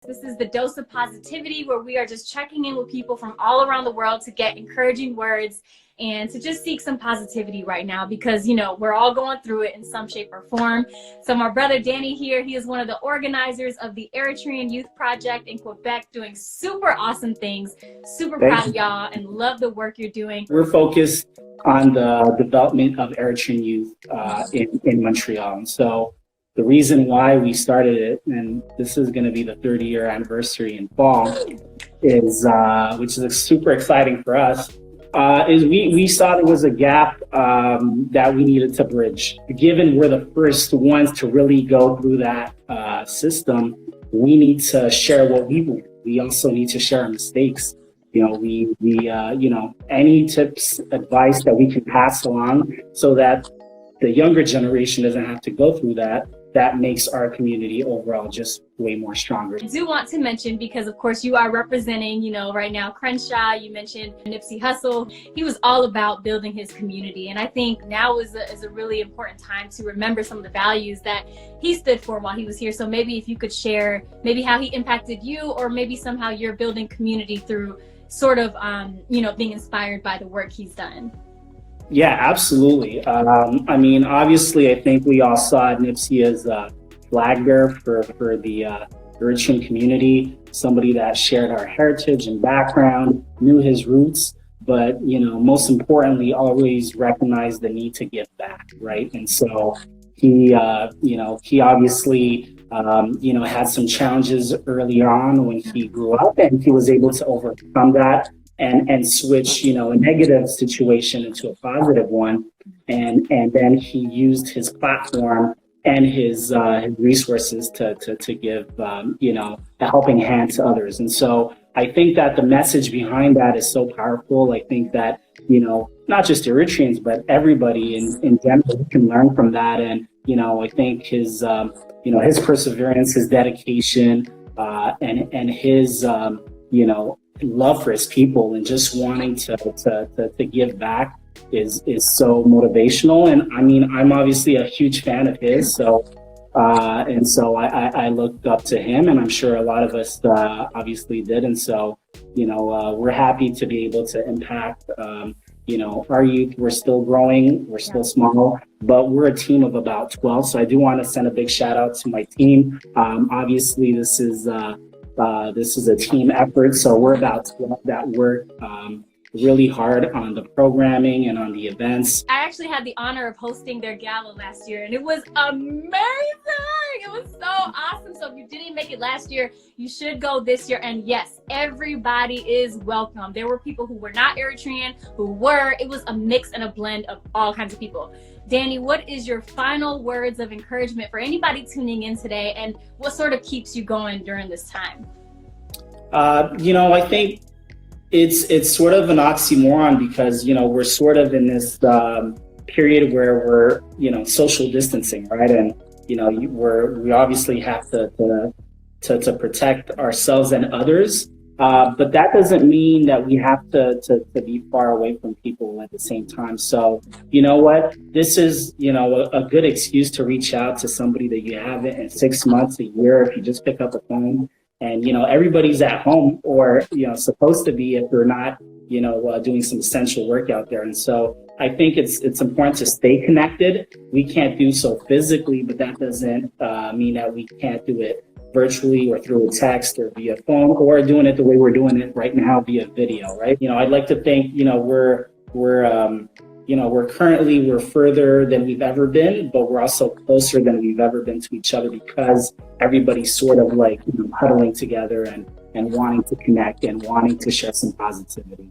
This is the Dose of Positivity, where we are just checking in with people from all around the world to get encouraging words and to just seek some positivity right now, because, you know, we're all going through it in some shape or form. So my brother Danny here, he is one of the organizers of the Eritrean Youth Project in Quebec, doing super awesome things. Super proud of y'all and love the work you're doing. We're focused on the development of Eritrean youth in Montreal. And so the reason why we started it, and this is going to be the 30-year anniversary in fall, is which is super exciting for us, is we saw there was a gap that we needed to bridge. Given we're the first ones to really go through that system, we need to share what we learned. We also need to share our mistakes. You know, you know, any tips, advice that we can pass along so that the younger generation doesn't have to go through that makes our community overall just way more stronger. I do want to mention, because of course you are representing, you know, right now Crenshaw, you mentioned Nipsey Hussle. He was all about building his community. And I think now is a really important time to remember some of the values that he stood for while he was here. So maybe if you could share maybe how he impacted you, or maybe somehow you're building community through sort of, you know, being inspired by the work he's done. Yeah, absolutely. I mean, obviously, I think we all saw Nipsey as a flag bearer for the Eritrean community, somebody that shared our heritage and background, knew his roots, but, you know, most importantly, always recognized the need to give back, right? And so he, you know, he obviously, you know, had some challenges early on when he grew up, and he was able to overcome that and switch, you know, a negative situation into a positive one. And then he used his platform and his resources to give, you know, a helping hand to others. And so I think that the message behind that is so powerful. I think that, you know, not just Eritreans, but everybody in general can learn from that. And, you know, I think his, you know, his perseverance, his dedication, and his, you know, love for his people and just wanting to give back is so motivational. And I mean, I'm obviously a huge fan of his, so and so I looked up to him, and I'm sure a lot of us obviously did. And so, you know, we're happy to be able to impact you know, our youth. We're still growing, we're still small, but we're a team of about 12. So I do want to send a big shout out to my team. Obviously this is a team effort, so we're about 12 that work really hard on the programming and on the events. I actually had the honor of hosting their gala last year, and it was amazing. It was so awesome. So if you didn't make it last year, you should go this year. And yes, everybody is welcome. There were people who were not Eritrean, who were. It was a mix and a blend of all kinds of people. Danny, what is your final words of encouragement for anybody tuning in today, and what sort of keeps you going during this time? You know, I think it's sort of an oxymoron, because, you know, we're sort of in this period where we're, you know, social distancing, right? And, you know, we obviously have to protect ourselves and others. But that doesn't mean that we have to be far away from people at the same time. So, you know what? This is, you know, a good excuse to reach out to somebody that you haven't in 6 months, a year, if you just pick up the phone. And, you know, everybody's at home, or, you know, supposed to be, if they're not, you know, doing some essential work out there. And so I think it's important to stay connected. We can't do so physically, but that doesn't mean that we can't do it virtually or through a text or via phone, or doing it the way we're doing it right now via video, right? You know, I'd like to think, you know, we're further than we've ever been, but we're also closer than we've ever been to each other, because everybody's sort of like, you know, huddling together and wanting to connect and wanting to share some positivity.